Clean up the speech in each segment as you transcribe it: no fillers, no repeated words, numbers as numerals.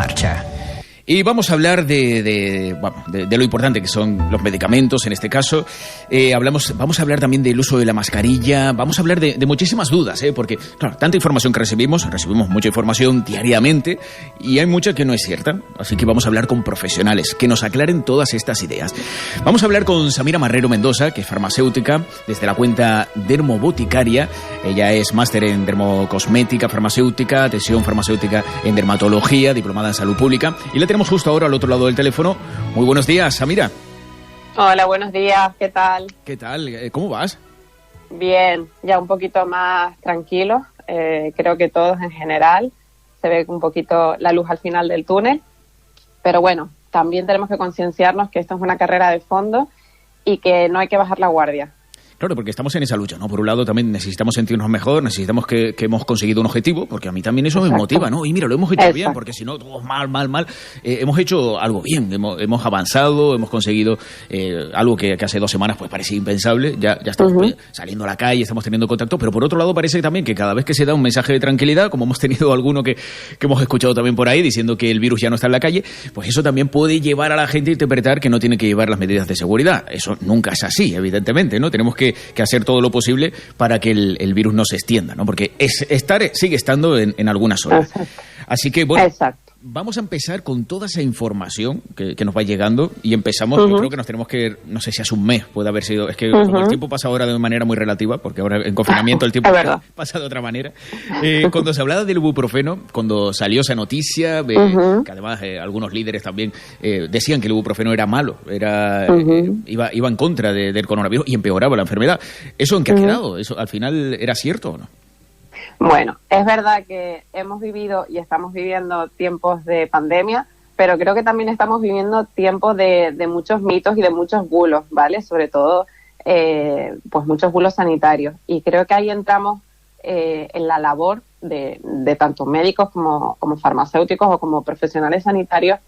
marcha. Y vamos a hablar de lo importante que son los medicamentos, en este caso. Vamos a hablar también del uso de la mascarilla, vamos a hablar de muchísimas dudas, porque, claro, tanta información que recibimos mucha información diariamente y hay mucha que no es cierta. Así que vamos a hablar con profesionales que nos aclaren todas estas ideas. Vamos a hablar con Samira Marrero Mendoza, que es farmacéutica, desde la cuenta Dermoboticaria. Ella es máster en dermocosmética farmacéutica, atención farmacéutica en dermatología, diplomada en salud pública. Y la tenemos justo ahora al otro lado del teléfono. Muy buenos días, Samira. Hola, buenos días, ¿qué tal? ¿Qué tal? ¿Cómo vas? Bien, ya un poquito más tranquilo. Creo que todos en general se ve un poquito la luz al final del túnel. Pero bueno, también tenemos que concienciarnos que esto es una carrera de fondo y que no hay que bajar la guardia. Claro, porque estamos en esa lucha, ¿no? Por un lado también necesitamos sentirnos mejor, necesitamos que hemos conseguido un objetivo, porque a mí también eso me motiva, ¿no? Y mira, lo hemos hecho bien, porque si no, todos mal. Hemos hecho algo bien, hemos avanzado, hemos conseguido algo que hace 2 semanas pues parecía impensable, ya estamos saliendo a la calle, estamos teniendo contacto, pero por otro lado parece también que cada vez que se da un mensaje de tranquilidad, como hemos tenido alguno que hemos escuchado también por ahí, diciendo que el virus ya no está en la calle, pues eso también puede llevar a la gente a interpretar que no tiene que llevar las medidas de seguridad. Eso nunca es así, evidentemente, ¿no? Tenemos que hacer todo lo posible para que el virus no se extienda, ¿no? Porque sigue estando en algunas zonas. Exacto. Así que, bueno, vamos a empezar con toda esa información que nos va llegando y empezamos, yo creo que nos tenemos que, no sé si hace un mes puede haber sido, es que como el tiempo pasa ahora de manera muy relativa, porque ahora en confinamiento el tiempo pasa de otra manera. Cuando se hablaba del ibuprofeno, cuando salió esa noticia, que además algunos líderes también decían que el ibuprofeno era malo, iba en contra del coronavirus y empeoraba la enfermedad. ¿Eso en qué ha quedado? ¿Eso al final era cierto o no? Bueno, es verdad que hemos vivido y estamos viviendo tiempos de pandemia, pero creo que también estamos viviendo tiempos de muchos mitos y de muchos bulos, ¿vale? Sobre todo, pues muchos bulos sanitarios. Y creo que ahí entramos en la labor de tanto médicos como farmacéuticos o como profesionales sanitarios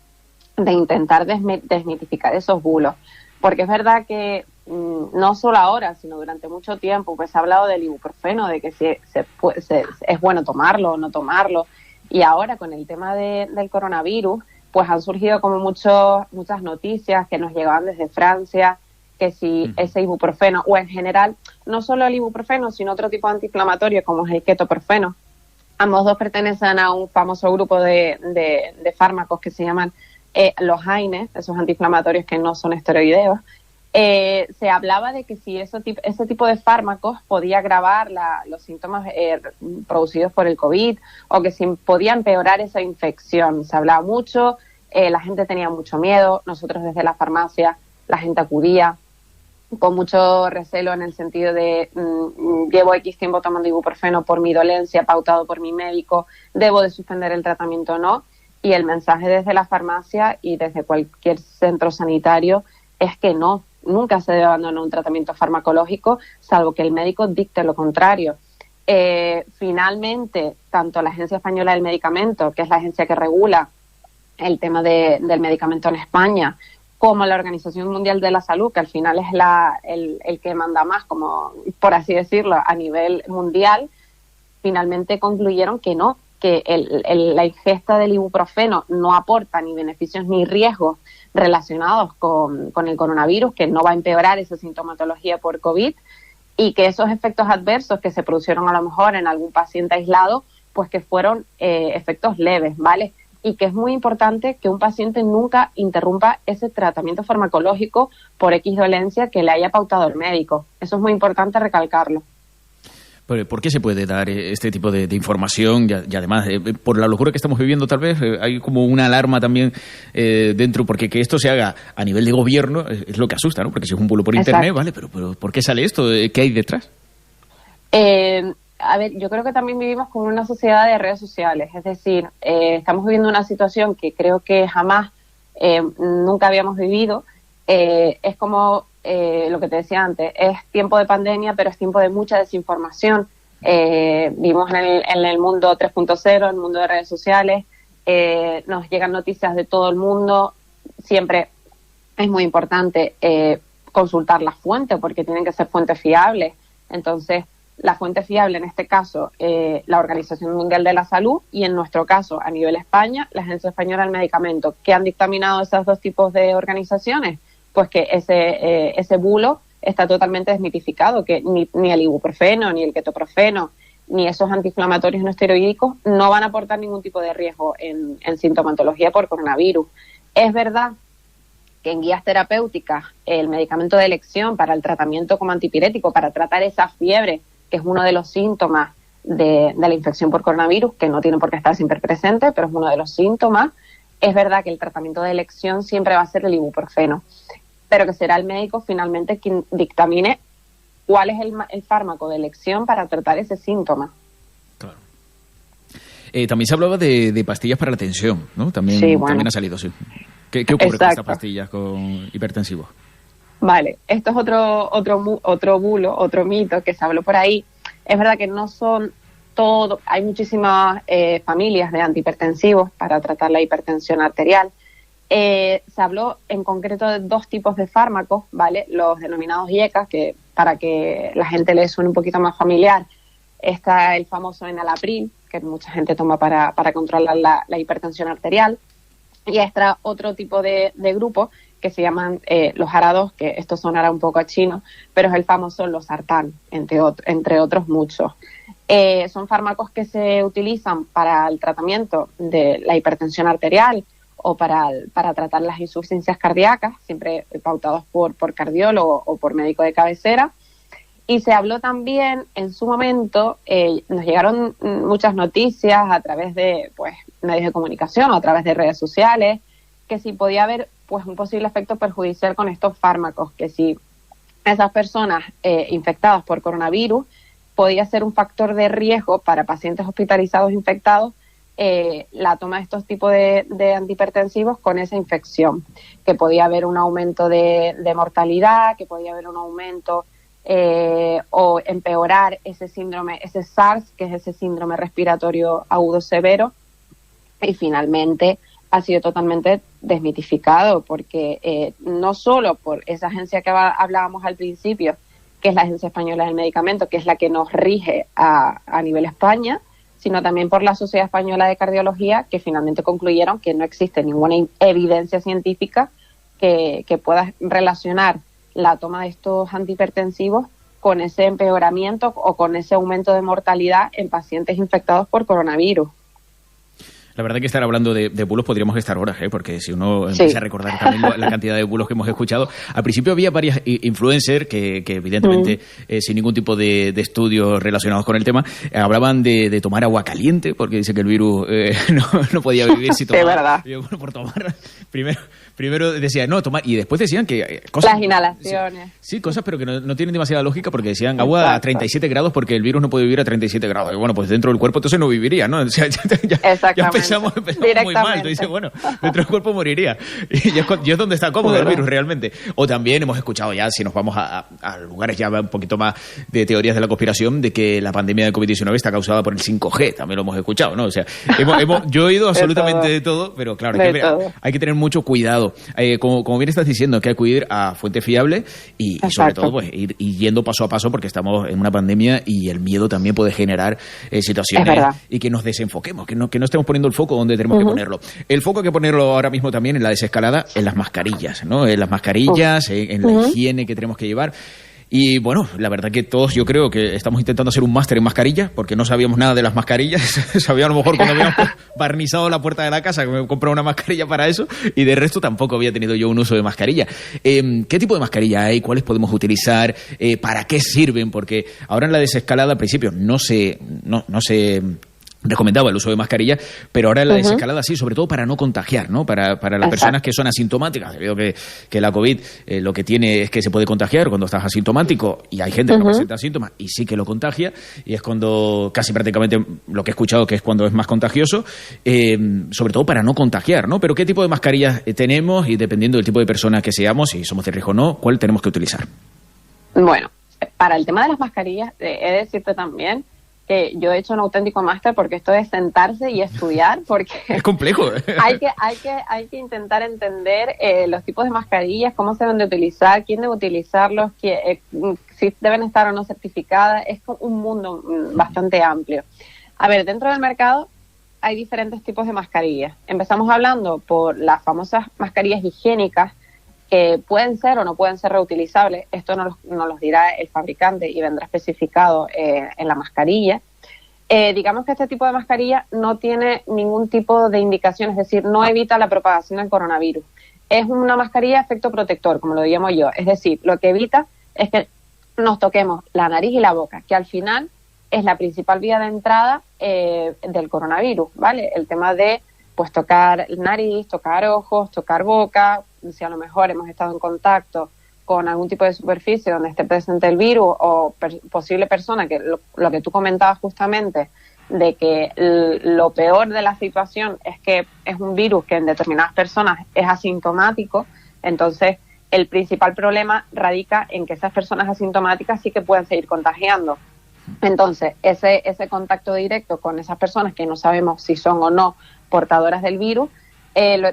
de intentar desmitificar esos bulos. Porque es verdad que no solo ahora, sino durante mucho tiempo, pues se ha hablado del ibuprofeno, de que si es bueno tomarlo o no tomarlo. Y ahora con el tema del coronavirus, pues han surgido como muchas noticias que nos llegaban desde Francia, que si ese ibuprofeno, o en general, no solo el ibuprofeno, sino otro tipo de antiinflamatorio como es el ketoprofeno. Ambos dos pertenecen a un famoso grupo de fármacos que se llaman los AINES, esos antiinflamatorios que no son esteroideos. Se hablaba de que si ese tipo de fármacos podía agravar los síntomas producidos por el COVID o que si podía empeorar esa infección. Se hablaba mucho, la gente tenía mucho miedo, nosotros desde la farmacia la gente acudía con mucho recelo en el sentido de llevo X tiempo tomando ibuprofeno por mi dolencia, pautado por mi médico, debo de suspender el tratamiento o no. Y el mensaje desde la farmacia y desde cualquier centro sanitario es que no, nunca se debe abandonar un tratamiento farmacológico, salvo que el médico dicte lo contrario. Finalmente, tanto la Agencia Española del Medicamento, que es la agencia que regula el tema del medicamento en España, como la Organización Mundial de la Salud, que al final es el que manda más, como por así decirlo, a nivel mundial, finalmente concluyeron que no, que la ingesta del ibuprofeno no aporta ni beneficios ni riesgos relacionados con el coronavirus, que no va a empeorar esa sintomatología por COVID, y que esos efectos adversos que se produjeron a lo mejor en algún paciente aislado, pues que fueron efectos leves, ¿vale? Y que es muy importante que un paciente nunca interrumpa ese tratamiento farmacológico por X dolencia que le haya pautado el médico. Eso es muy importante recalcarlo. ¿Por qué se puede dar este tipo de información? Y además, por la locura que estamos viviendo tal vez, hay como una alarma también dentro, porque que esto se haga a nivel de gobierno es lo que asusta, ¿no? Porque si es un bulo por internet, ¿vale? Pero ¿por qué sale esto? ¿Qué hay detrás? A ver, yo creo que también vivimos con una sociedad de redes sociales, es decir, estamos viviendo una situación que creo que jamás, nunca habíamos vivido. Es como lo que te decía antes, es tiempo de pandemia, pero es tiempo de mucha desinformación. Vivimos en el mundo 3.0, el mundo de redes sociales, nos llegan noticias de todo el mundo. Siempre es muy importante consultar la fuente, porque tienen que ser fuentes fiables. Entonces, la fuente fiable, en este caso, la Organización Mundial de la Salud, y en nuestro caso, a nivel España, la Agencia Española del Medicamento. ¿Qué han dictaminado esos dos tipos de organizaciones? Pues que ese bulo está totalmente desmitificado, que ni el ibuprofeno, ni el ketoprofeno, ni esos antiinflamatorios no esteroídicos no van a aportar ningún tipo de riesgo en sintomatología por coronavirus. Es verdad que en guías terapéuticas el medicamento de elección para el tratamiento como antipirético, para tratar esa fiebre, que es uno de los síntomas de la infección por coronavirus, que no tiene por qué estar siempre presente, pero es uno de los síntomas, es verdad que el tratamiento de elección siempre va a ser el ibuprofeno, pero que será el médico finalmente quien dictamine cuál es el fármaco de elección para tratar ese síntoma. Claro. También se hablaba de pastillas para la tensión, ¿no? También, sí, bueno. También ha salido, sí. ¿Qué ocurre con estas pastillas con hipertensivos? Vale, esto es otro bulo, otro mito que se habló por ahí. Es verdad que no son todo, hay muchísimas familias de antihipertensivos para tratar la hipertensión arterial. Se habló en concreto de dos tipos de fármacos, ¿vale? Los denominados IECA, que para que la gente le suene un poquito más familiar, está el famoso enalapril, que mucha gente toma para controlar la hipertensión arterial. Y está otro tipo de grupo que se llaman los ARA2, que esto sonará un poco a chino, pero es el famoso losartán, entre otros muchos. Son fármacos que se utilizan para el tratamiento de la hipertensión arterial o para tratar las insuficiencias cardíacas, siempre pautados por cardiólogo o por médico de cabecera. Y se habló también, en su momento, nos llegaron muchas noticias a través de medios de comunicación o a través de redes sociales, que si podía haber un posible efecto perjudicial con estos fármacos, que si esas personas infectadas por coronavirus podía ser un factor de riesgo para pacientes hospitalizados infectados la toma de estos tipos de antihipertensivos con esa infección, que podía haber un aumento de mortalidad, que podía haber un aumento o empeorar ese síndrome, ese SARS, que es ese síndrome respiratorio agudo severo, y finalmente ha sido totalmente desmitificado, porque no solo por esa agencia que hablábamos al principio, que es la Agencia Española del Medicamento, que es la que nos rige a nivel España, sino también por la Sociedad Española de Cardiología, que finalmente concluyeron que no existe ninguna evidencia científica que pueda relacionar la toma de estos antihipertensivos con ese empeoramiento o con ese aumento de mortalidad en pacientes infectados por coronavirus. La verdad que estar hablando de bulos podríamos estar horas, porque si uno empieza a recordar también la cantidad de bulos que hemos escuchado. Al principio había varias influencers que evidentemente, sin ningún tipo de estudios relacionados con el tema, hablaban de tomar agua caliente, porque dice que el virus no podía vivir si tomaba. Sí, verdad. Y yo, bueno, por tomar, primero decían, no, tomar, y después decían que cosas... Las inhalaciones. Sí, cosas, pero que no tienen demasiada lógica, porque decían agua a 37 grados, porque el virus no puede vivir a 37 grados. Y bueno, pues dentro del cuerpo entonces no viviría, ¿no? O sea, ya empezamos muy mal. Tú dices, bueno, dentro del cuerpo moriría. Y es donde está cómodo el virus realmente. O también hemos escuchado ya, si nos vamos a lugares ya un poquito más de teorías de la conspiración, de que la pandemia de COVID-19 está causada por el 5G. También lo hemos escuchado, ¿no? O sea, yo he oído absolutamente de todo, pero claro, hay que tener mucho cuidado. Como bien estás diciendo, que hay que acudir a fuente fiable y sobre todo pues ir yendo paso a paso, porque estamos en una pandemia y el miedo también puede generar situaciones y que nos desenfoquemos, que no estemos poniendo el foco donde tenemos que ponerlo. El foco hay que ponerlo ahora mismo también en la desescalada, en las mascarillas, ¿no? En las mascarillas, en la higiene que tenemos que llevar. Y bueno, la verdad que todos yo creo que estamos intentando hacer un máster en mascarillas, porque no sabíamos nada de las mascarillas. Sabía a lo mejor cuando habíamos barnizado la puerta de la casa que me compré una mascarilla para eso, y de resto tampoco había tenido yo un uso de mascarilla. ¿Qué tipo de mascarilla hay? ¿Cuáles podemos utilizar? ¿Para qué sirven? Porque ahora en la desescalada al principio no se recomendaba el uso de mascarilla, pero ahora en la desescalada sí, sobre todo para no contagiar, ¿no? Para las personas que son asintomáticas. Debido que la COVID lo que tiene es que se puede contagiar cuando estás asintomático, y hay gente que no presenta síntomas y sí que lo contagia, y es cuando casi prácticamente lo que he escuchado que es cuando es más contagioso, sobre todo para no contagiar, ¿no? Pero ¿qué tipo de mascarillas tenemos? Y dependiendo del tipo de persona que seamos, si somos de riesgo o no, ¿cuál tenemos que utilizar? Bueno, para el tema de las mascarillas, he de decirte también que yo he hecho un auténtico máster, porque esto es sentarse y estudiar, porque es complejo. hay que intentar entender los tipos de mascarillas, cómo se deben de utilizar, quién debe utilizarlos, si deben estar o no certificadas. Es un mundo bastante amplio. A ver, dentro del mercado hay diferentes tipos de mascarillas. Empezamos hablando por las famosas mascarillas higiénicas, que pueden ser o no pueden ser reutilizables. Esto nos los dirá el fabricante y vendrá especificado en la mascarilla. Digamos que este tipo de mascarilla no tiene ningún tipo de indicación, es decir, no evita la propagación del coronavirus. Es una mascarilla de efecto protector, como lo llamo yo. Es decir, lo que evita es que nos toquemos la nariz y la boca, que al final es la principal vía de entrada del coronavirus, ¿vale? El tema de pues tocar nariz, tocar ojos, tocar boca, si a lo mejor hemos estado en contacto con algún tipo de superficie donde esté presente el virus o posible persona, que lo que tú comentabas justamente, de que lo peor de la situación es que es un virus que en determinadas personas es asintomático. Entonces el principal problema radica en que esas personas asintomáticas sí que pueden seguir contagiando. Entonces ese contacto directo con esas personas que no sabemos si son o no portadoras del virus,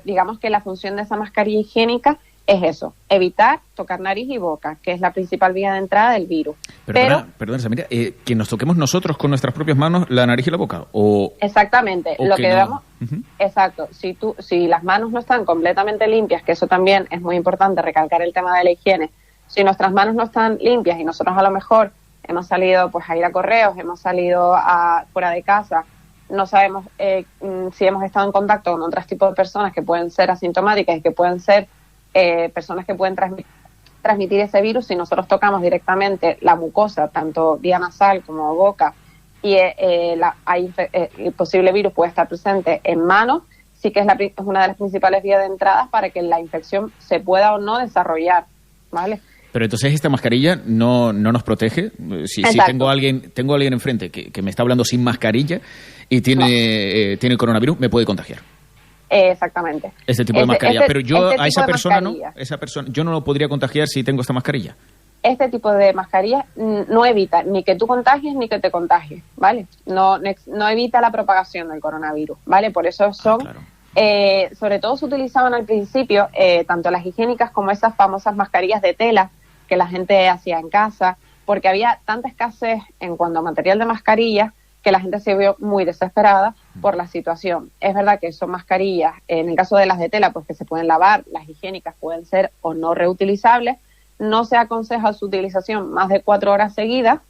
digamos que la función de esa mascarilla higiénica es eso, evitar tocar nariz y boca, que es la principal vía de entrada del virus. Perdona, Samira, que nos toquemos nosotros con nuestras propias manos la nariz y la boca, o exactamente, o lo que que no. debemos, exacto, si las manos no están completamente limpias, que eso también es muy importante recalcar el tema de la higiene, si nuestras manos no están limpias y nosotros a lo mejor hemos salido pues a ir a correos, hemos salido fuera de casa, no sabemos si hemos estado en contacto con otros tipos de personas que pueden ser asintomáticas y que pueden ser personas que pueden transmitir ese virus. Si nosotros tocamos directamente la mucosa, tanto vía nasal como boca, y el posible virus puede estar presente en manos, sí que es una de las principales vías de entrada para que la infección se pueda o no desarrollar, ¿vale? Pero entonces esta mascarilla no nos protege. Si tengo a alguien enfrente que me está hablando sin mascarilla y tiene coronavirus, me puede contagiar. Exactamente. Este tipo de mascarilla. Pero yo a esa persona yo no lo podría contagiar si tengo esta mascarilla. Este tipo de mascarilla no evita ni que tú contagies ni que te contagies, ¿vale? No evita la propagación del coronavirus, ¿vale? Por eso son... Claro. Sobre todo se utilizaban al principio tanto las higiénicas como esas famosas mascarillas de tela que la gente hacía en casa, porque había tanta escasez en cuanto a material de mascarillas que la gente se vio muy desesperada por la situación. Es verdad que son mascarillas, en el caso de las de tela, pues que se pueden lavar, las higiénicas pueden ser o no reutilizables, no se aconseja su utilización más de 4 horas seguidas,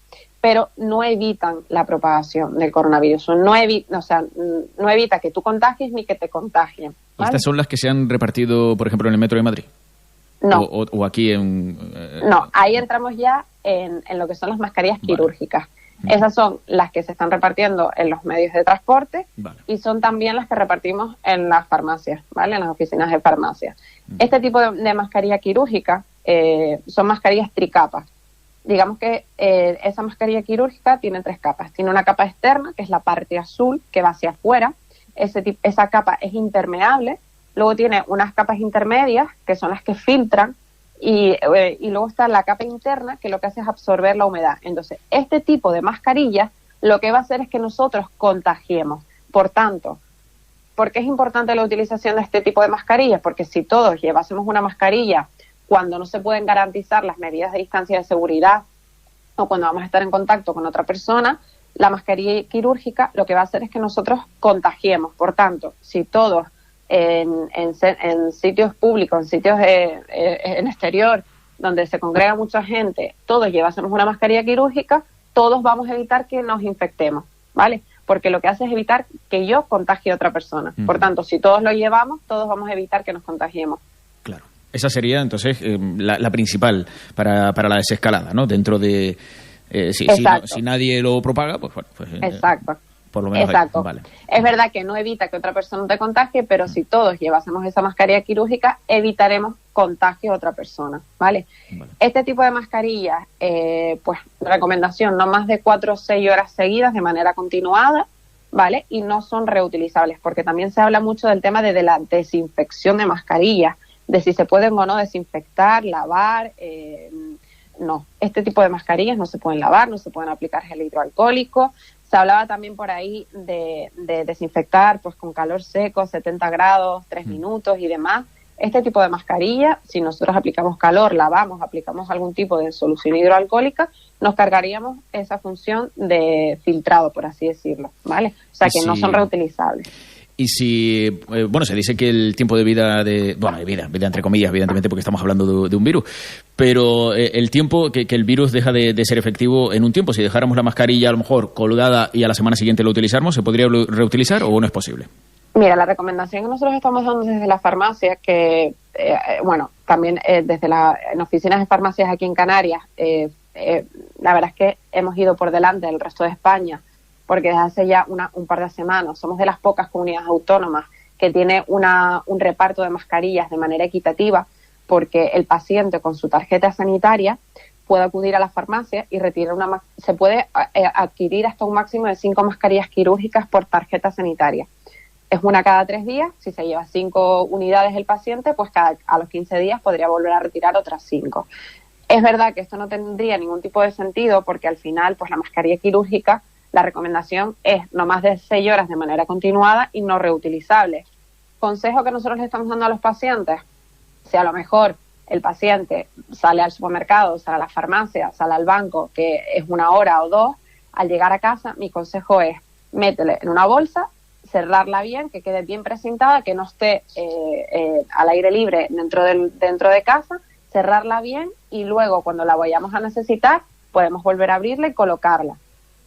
pero no evitan la propagación del coronavirus, no evita que tú contagies ni que te contagien, ¿vale? ¿Estas son las que se han repartido, por ejemplo, en el metro de Madrid? No. O aquí en... No, ahí entramos ya en lo que son las mascarillas quirúrgicas. Vale. Esas son las que se están repartiendo en los medios de transporte, vale, y son también las que repartimos en las farmacias, ¿vale? En las oficinas de farmacia. Este tipo de mascarilla quirúrgica son mascarillas tricapas. Digamos que esa mascarilla quirúrgica tiene 3 capas. Tiene una capa externa, que es la parte azul, que va hacia afuera. Esa capa es impermeable. Luego tiene unas capas intermedias, que son las que filtran. Y luego está la capa interna, que lo que hace es absorber la humedad. Entonces, este tipo de mascarilla lo que va a hacer es que nosotros contagiemos. Por tanto, ¿por qué es importante la utilización de este tipo de mascarillas? Porque si todos llevásemos una mascarilla cuando no se pueden garantizar las medidas de distancia de seguridad o cuando vamos a estar en contacto con otra persona, la mascarilla quirúrgica lo que va a hacer es que nosotros contagiemos. Por tanto, si todos en sitios públicos, en sitios en exterior, donde se congrega mucha gente, todos llevásemos una mascarilla quirúrgica, todos vamos a evitar que nos infectemos, ¿vale? Porque lo que hace es evitar que yo contagie a otra persona. Por tanto, si todos lo llevamos, todos vamos a evitar que nos contagiemos. Claro. Esa sería, entonces, la principal para la desescalada, ¿no? Dentro de... si nadie lo propaga, pues bueno. Exacto. Por lo menos exacto. Vale. Es verdad que no evita que otra persona te contagie, pero si todos llevásemos esa mascarilla quirúrgica, evitaremos contagio a otra persona, ¿vale? Este tipo de mascarillas, pues recomendación, no más de 4 o 6 horas seguidas de manera continuada, ¿vale? Y no son reutilizables, porque también se habla mucho del tema de la desinfección de mascarillas, de si se pueden o no desinfectar, lavar, no. Este tipo de mascarillas no se pueden lavar, no se pueden aplicar gel hidroalcohólico. Se hablaba también por ahí de desinfectar pues con calor seco, 70 grados, 3 minutos y demás. Este tipo de mascarilla, si nosotros aplicamos calor, lavamos, aplicamos algún tipo de solución hidroalcohólica, nos cargaríamos esa función de filtrado, por así decirlo, ¿vale? O sea, que no son reutilizables. Y si, bueno, se dice que el tiempo de vida vida entre comillas, evidentemente, porque estamos hablando de un virus, pero el tiempo que el virus deja de ser efectivo en un tiempo, si dejáramos la mascarilla a lo mejor colgada y a la semana siguiente lo utilizáramos, ¿se podría reutilizar o no es posible? Mira, la recomendación que nosotros estamos dando desde la farmacia, que, también desde en oficinas de farmacias aquí en Canarias, la verdad es que hemos ido por delante del resto de España, porque desde hace ya un par de semanas somos de las pocas comunidades autónomas que tiene un reparto de mascarillas de manera equitativa, porque el paciente con su tarjeta sanitaria puede acudir a la farmacia y retirar se puede adquirir hasta un máximo de 5 mascarillas quirúrgicas por tarjeta sanitaria. Es una cada 3 días. Si se lleva 5 unidades el paciente, pues a los 15 días podría volver a retirar otras 5. Es verdad que esto no tendría ningún tipo de sentido porque al final, pues la mascarilla quirúrgica, la recomendación es no más de 6 horas de manera continuada y no reutilizable. Consejo que nosotros le estamos dando a los pacientes: si a lo mejor el paciente sale al supermercado, sale a la farmacia, sale al banco, que es 1 hora o 2, al llegar a casa, mi consejo es métele en una bolsa, cerrarla bien, que quede bien precintada, que no esté al aire libre dentro de casa, cerrarla bien y luego cuando la vayamos a necesitar podemos volver a abrirla y colocarla.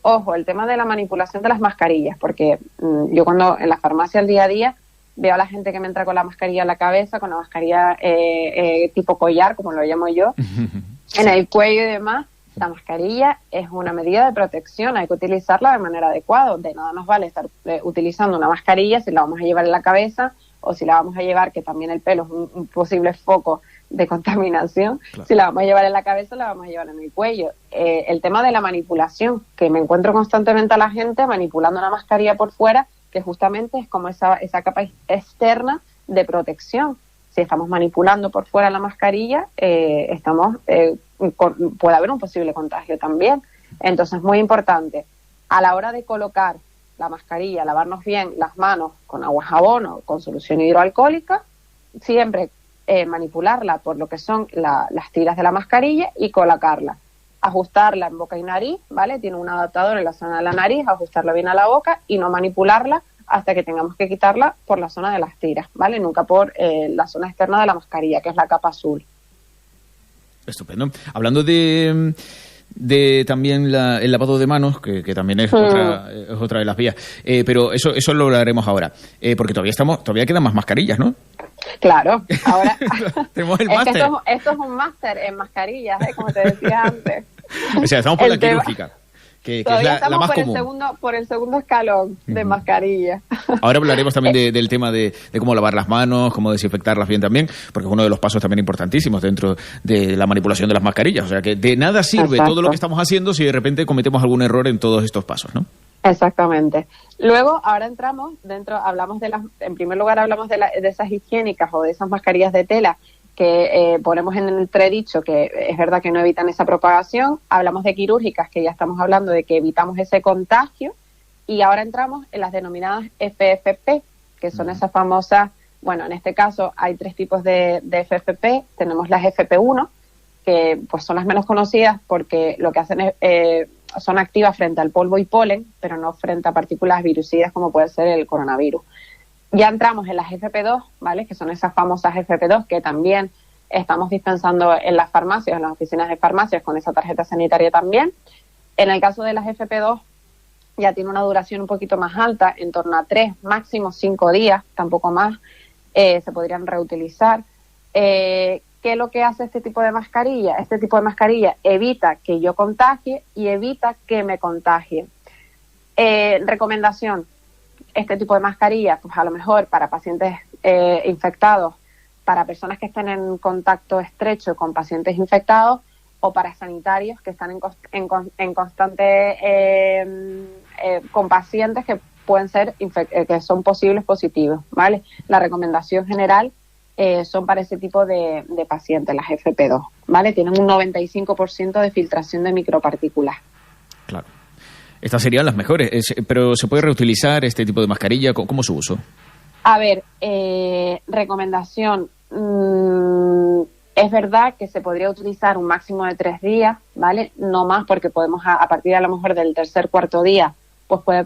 Ojo, el tema de la manipulación de las mascarillas, porque yo cuando en la farmacia al día a día veo a la gente que me entra con la mascarilla en la cabeza, con la mascarilla tipo collar, como lo llamo yo, en el cuello y demás. La mascarilla es una medida de protección, hay que utilizarla de manera adecuada. De nada nos vale estar utilizando una mascarilla si la vamos a llevar en la cabeza o si la vamos a llevar, que también el pelo es un posible foco de contaminación. Claro. Si la vamos a llevar en la cabeza, la vamos a llevar en el cuello. El tema de la manipulación, que me encuentro constantemente a la gente manipulando una mascarilla por fuera, que justamente es como esa capa externa de protección. Si estamos manipulando por fuera la mascarilla, puede haber un posible contagio también. Entonces, muy importante, a la hora de colocar la mascarilla, lavarnos bien las manos con agua jabón o con solución hidroalcohólica, siempre manipularla por lo que son las tiras de la mascarilla y colocarla. Ajustarla en boca y nariz, ¿vale? Tiene un adaptador en la zona de la nariz, ajustarla bien a la boca y no manipularla hasta que tengamos que quitarla por la zona de las tiras, ¿vale? Nunca por la zona externa de la mascarilla, que es la capa azul. Estupendo. Hablando de también el lavado de manos, que también es otra de las vías, pero eso lo hablaremos ahora, porque todavía quedan más mascarillas, ¿no? Claro, ahora tenemos el máster. Esto es un máster en mascarillas, como te decía antes. O sea, estamos por la quirúrgica, que es la más común. Por el segundo escalón de mascarilla. Ahora hablaremos también del tema de cómo lavar las manos, cómo desinfectarlas bien también, porque es uno de los pasos también importantísimos dentro de la manipulación de las mascarillas. O sea, que de nada sirve todo lo que estamos haciendo si de repente cometemos algún error en todos estos pasos, ¿no? Exactamente. Luego, ahora entramos hablamos en primer lugar hablamos de esas higiénicas o de esas mascarillas de tela que ponemos en el entredicho que es verdad que no evitan esa propagación. Hablamos de quirúrgicas, que ya estamos hablando de que evitamos ese contagio, y ahora entramos en las denominadas FFP, que son esas famosas, bueno, en este caso hay 3 tipos de FFP. Tenemos las FP1, que pues son las menos conocidas porque lo que hacen es son activas frente al polvo y polen, pero no frente a partículas virucidas como puede ser el coronavirus. Ya entramos en las FP2, ¿vale? Que son esas famosas FP2 que también estamos dispensando en las farmacias, en las oficinas de farmacias con esa tarjeta sanitaria también. En el caso de las FP2 ya tiene una duración un poquito más alta, en torno a 3, máximo 5 días, tampoco más, se podrían reutilizar. ¿Qué es lo que hace este tipo de mascarilla? Este tipo de mascarilla evita que yo contagie y evita que me contagie. Recomendación: este tipo de mascarilla, pues a lo mejor para pacientes infectados, para personas que estén en contacto estrecho con pacientes infectados o para sanitarios que están en constante con pacientes que pueden ser que son posibles positivos, ¿vale? La recomendación general son para ese tipo de pacientes, las FP2, ¿vale? Tienen un 95% de filtración de micropartículas. Claro. Estas serían las mejores, pero ¿se puede reutilizar este tipo de mascarilla? ¿Cómo es su uso? A ver, recomendación, es verdad que se podría utilizar un máximo de 3 días, ¿vale? No más, porque podemos, a partir a lo mejor del tercer, cuarto día, pues puede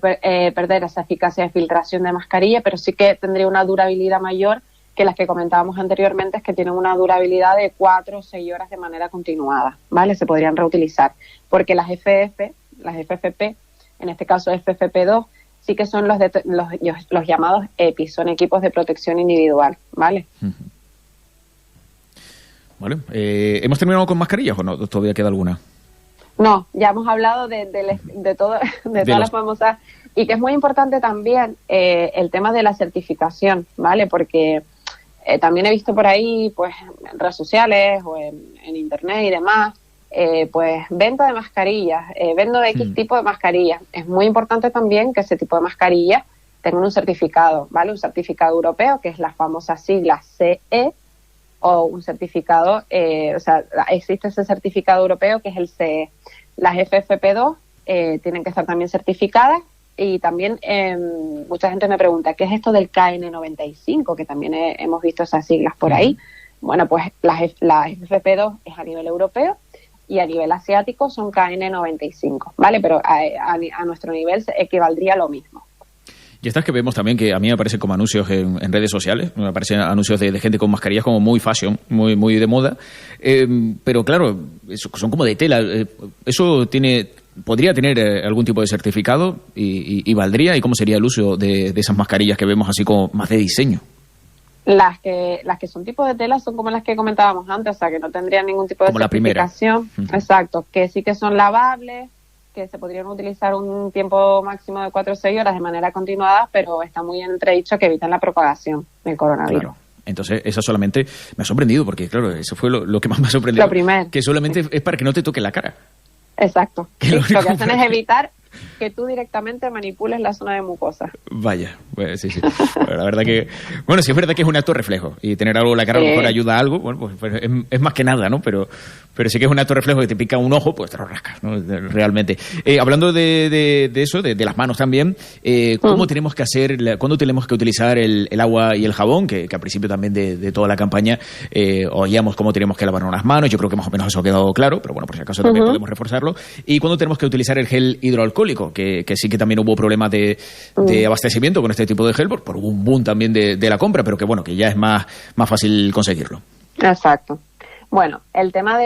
perder esa eficacia de filtración de mascarilla, pero sí que tendría una durabilidad mayor que las que comentábamos anteriormente, es que tienen una durabilidad de 4 o 6 horas de manera continuada, ¿vale? Se podrían reutilizar, porque las FFP, en este caso FFP2, sí que son los llamados EPI, son equipos de protección individual, ¿vale? Uh-huh. Vale. ¿Hemos terminado con mascarillas o no? ¿Todavía queda alguna? No, ya hemos hablado de todo, de todas las famosas, y que es muy importante también el tema de la certificación, ¿vale? Porque también he visto por ahí, pues, en redes sociales o en internet y demás, pues, venta de mascarillas, vendo de X tipo de mascarillas. Es muy importante también que ese tipo de mascarillas tengan un certificado, ¿vale? Un certificado europeo, que es la famosa sigla CE, o un certificado, o sea, existe ese certificado europeo que es el CE. Las FFP2 tienen que estar también certificadas, y también mucha gente me pregunta, ¿qué es esto del KN95? Que también hemos visto esas siglas por ahí. Bueno, pues la FFP2 es a nivel europeo y a nivel asiático son KN95, ¿vale? Pero a nuestro nivel equivaldría a lo mismo. Y estas que vemos también, que a mí me aparecen como anuncios en redes sociales, me aparecen anuncios de gente con mascarillas como muy fashion, muy de moda, pero claro, son como de tela. ¿Eso podría tener algún tipo de certificado y valdría? ¿Y cómo sería el uso de esas mascarillas que vemos así como más de diseño? Las que son tipo de tela son como las que comentábamos antes, o sea, que no tendrían ningún tipo de como certificación. La primera. Exacto, que sí que son lavables, que se podrían utilizar un tiempo máximo de 4 o 6 horas de manera continuada, pero está muy entredicho que evitan la propagación del coronavirus. Claro. Entonces, eso solamente me ha sorprendido, porque claro, eso fue lo que más me ha sorprendido. Lo primero. Que solamente es para que no te toque la cara. Exacto. Que lo que hacen es evitar que tú directamente manipules la zona de mucosa. Vaya, pues sí. Bueno, la verdad que... Bueno, sí es verdad que es un acto reflejo, y tener algo en la cara a lo mejor ayuda a algo, bueno, pues es más que nada, ¿no? Pero sí que es un acto reflejo, que te pica un ojo, pues te lo rascas, ¿no? Realmente. Hablando de eso, de las manos también, ¿cómo tenemos que hacer, cuándo tenemos que utilizar el agua y el jabón? Que al principio también de toda la campaña oíamos cómo tenemos que lavarnos las manos. Yo creo que más o menos eso ha quedado claro, pero bueno, por si acaso también podemos reforzarlo. ¿Y cuándo tenemos que utilizar el gel hidroalcohólico? Que sí que también hubo problemas de abastecimiento con este tipo de gel, por un boom también de la compra, pero que bueno, que ya es más fácil conseguirlo. Exacto. Bueno, el tema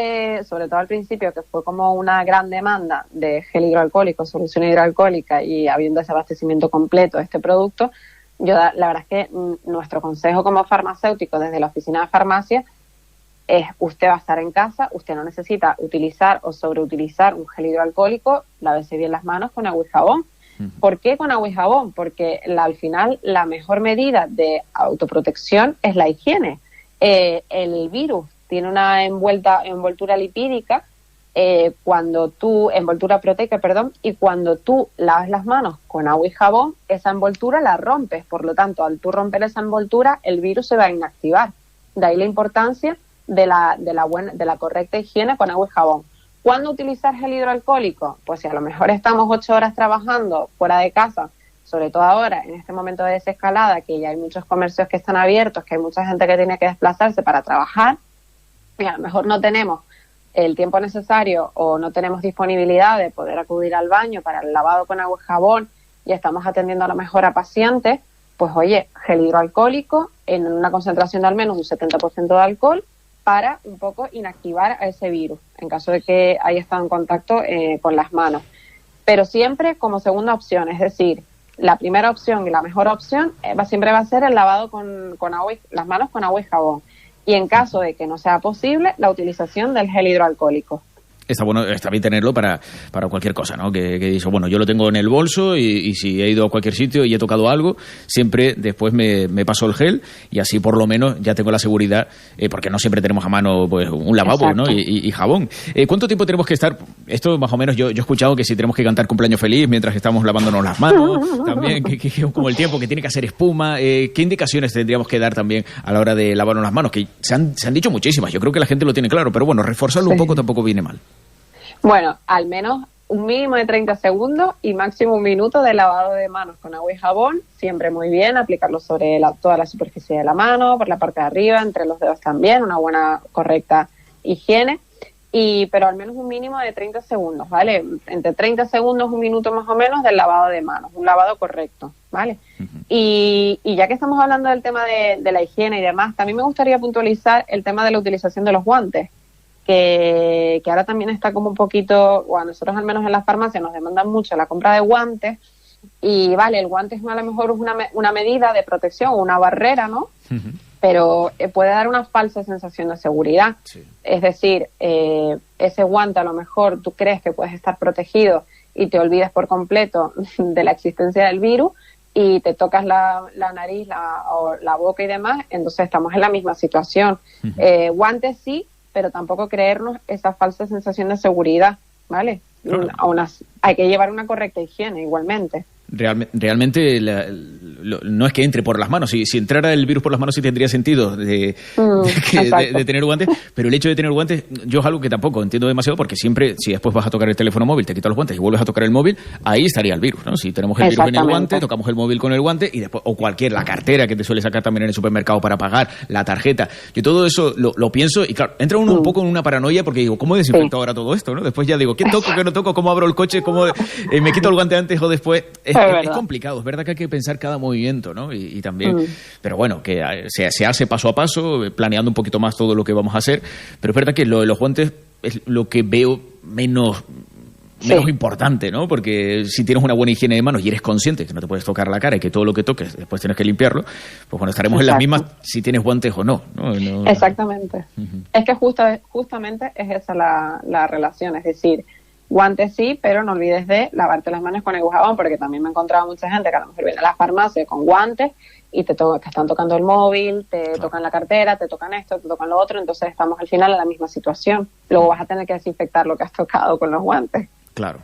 sobre todo al principio, que fue como una gran demanda de gel hidroalcohólico, solución hidroalcohólica, y habiendo ese abastecimiento completo de este producto, la verdad es que nuestro consejo como farmacéutico desde la oficina de farmacia es: usted va a estar en casa, usted no necesita utilizar o sobreutilizar un gel hidroalcohólico, lávese bien las manos con agua y jabón. ¿Por qué con agua y jabón? Porque al final la mejor medida de autoprotección es la higiene. El virus tiene una envoltura lipídica, envoltura proteica, y cuando tú lavas las manos con agua y jabón, esa envoltura la rompes. Por lo tanto, al tú romper esa envoltura, el virus se va a inactivar. De ahí la importancia de la correcta higiene con agua y jabón. ¿Cuándo utilizar gel hidroalcohólico? Pues si a lo mejor estamos 8 horas trabajando fuera de casa, sobre todo ahora, en este momento de desescalada, que ya hay muchos comercios que están abiertos, que hay mucha gente que tiene que desplazarse para trabajar, y a lo mejor no tenemos el tiempo necesario o no tenemos disponibilidad de poder acudir al baño para el lavado con agua y jabón, y estamos atendiendo a lo mejor a pacientes, pues oye, gel hidroalcohólico en una concentración de al menos un 70% de alcohol, para un poco inactivar a ese virus, en caso de que haya estado en contacto con las manos. Pero siempre como segunda opción, es decir, la primera opción y la mejor opción siempre va a ser el lavado con agua las manos con agua y jabón. Y en caso de que no sea posible, la utilización del gel hidroalcohólico. está bien tenerlo para cualquier cosa, ¿no? Que dices, bueno, yo lo tengo en el bolso y si he ido a cualquier sitio y he tocado algo, siempre después me paso el gel y así por lo menos ya tengo la seguridad, porque no siempre tenemos a mano pues un lavabo, ¿no? Y jabón. ¿Cuánto tiempo tenemos que estar? Esto más o menos yo he escuchado que si tenemos que cantar cumpleaños feliz mientras estamos lavándonos las manos, también que como el tiempo que tiene que hacer espuma, ¿qué indicaciones tendríamos que dar también a la hora de lavarnos las manos? Que se han dicho muchísimas, yo creo que la gente lo tiene claro, pero bueno, reforzarlo un poco tampoco viene mal. Bueno, al menos un mínimo de 30 segundos y máximo 1 minuto de lavado de manos con agua y jabón, siempre muy bien, aplicarlo sobre toda la superficie de la mano, por la parte de arriba, entre los dedos también, una buena, correcta higiene, pero al menos un mínimo de 30 segundos, ¿vale? Entre 30 segundos, 1 minuto más o menos del lavado de manos, un lavado correcto, ¿vale? Uh-huh. Y ya que estamos hablando del tema de la higiene y demás, también me gustaría puntualizar el tema de la utilización de los guantes, que ahora también está como un poquito, bueno, nosotros al menos en las farmacias nos demandan mucho la compra de guantes y vale, el guante es a lo mejor una medida de protección, una barrera, ¿no? Uh-huh. Pero puede dar una falsa sensación de seguridad. Sí. Es decir, ese guante a lo mejor tú crees que puedes estar protegido y te olvidas por completo de la existencia del virus y te tocas la nariz o la boca y demás, entonces estamos en la misma situación. Uh-huh. Guantes sí, pero tampoco creernos esa falsa sensación de seguridad, ¿vale? Claro. Hay que llevar una correcta higiene igualmente. Realmente no es que entre por las manos. Si entrara el virus por las manos sí tendría sentido de tener guantes, pero el hecho de tener guantes yo es algo que tampoco entiendo demasiado, porque siempre, si después vas a tocar el teléfono móvil, te quitas los guantes y vuelves a tocar el móvil, ahí estaría el virus, ¿no? Si tenemos el virus en el guante, tocamos el móvil con el guante y después, o la cartera que te suele sacar también en el supermercado para pagar, la tarjeta. Yo todo eso lo pienso y claro, entra uno un poco en una paranoia porque digo, ¿cómo desinfecto ahora todo esto, no? Después ya digo, ¿qué toco, qué no toco? ¿Cómo abro el coche? ¿Cómo me quito el guante antes o después? Es complicado, es verdad que hay que pensar cada movimiento, ¿no? Y también, pero bueno, que se hace paso a paso, planeando un poquito más todo lo que vamos a hacer, pero es verdad que lo de los guantes es lo que veo menos importante, ¿no? Porque si tienes una buena higiene de manos y eres consciente que no te puedes tocar la cara y que todo lo que toques después tienes que limpiarlo, pues bueno, estaremos en las mismas si tienes guantes o no. Exactamente. Uh-huh. Es que justamente es esa la relación, es decir, guantes sí, pero no olvides de lavarte las manos con el jabón, porque también me he encontrado mucha gente que a lo mejor viene a la farmacia con guantes y te están tocando el móvil, te tocan la cartera, te tocan esto, te tocan lo otro, entonces estamos al final en la misma situación. Luego vas a tener que desinfectar lo que has tocado con los guantes. Claro,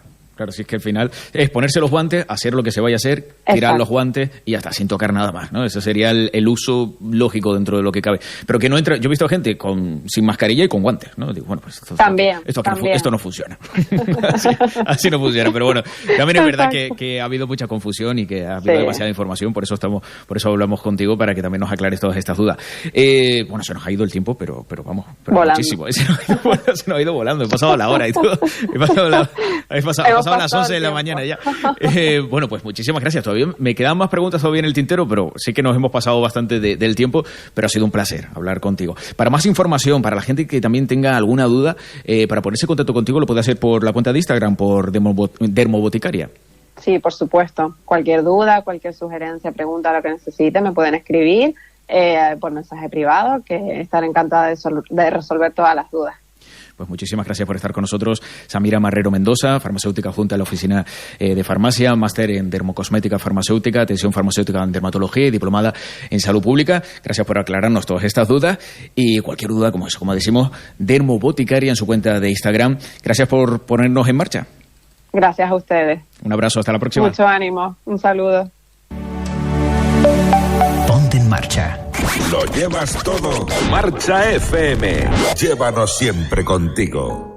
si es que al final es ponerse los guantes, hacer lo que se vaya a hacer, tirar los guantes y hasta sin tocar nada más, ¿no? Ese sería el uso lógico dentro de lo que cabe. Pero que no entra, yo he visto gente sin mascarilla y con guantes, ¿no? Digo, bueno, pues esto no funciona. así no funciona, pero bueno, también es verdad que ha habido mucha confusión y que ha habido demasiada información, por eso hablamos contigo para que también nos aclares todas estas dudas. Bueno, se nos ha ido el tiempo, pero vamos, muchísimo. Se nos ha ido volando, he pasado la hora y todo. He pasado a las 11 de la mañana ya. Bueno, pues muchísimas gracias. Todavía me quedan más preguntas todavía en el tintero, pero sí que nos hemos pasado bastante del tiempo, pero ha sido un placer hablar contigo. Para más información, para la gente que también tenga alguna duda, para ponerse en contacto contigo lo puede hacer por la cuenta de Instagram, por Dermoboticaria. Sí, por supuesto. Cualquier duda, cualquier sugerencia, pregunta, lo que necesiten, me pueden escribir por mensaje privado, que estaré encantada de resolver todas las dudas. Pues muchísimas gracias por estar con nosotros. Samira Marrero Mendoza, farmacéutica junta a la oficina de farmacia, máster en dermocosmética farmacéutica, atención farmacéutica en dermatología y diplomada en salud pública. Gracias por aclararnos todas estas dudas y cualquier duda como decimos, Dermoboticaria en su cuenta de Instagram. Gracias por ponernos en marcha. Gracias a ustedes. Un abrazo, hasta la próxima. Mucho ánimo, un saludo. Ponte en marcha. Lo llevas todo. Marcha FM. Llévanos siempre contigo.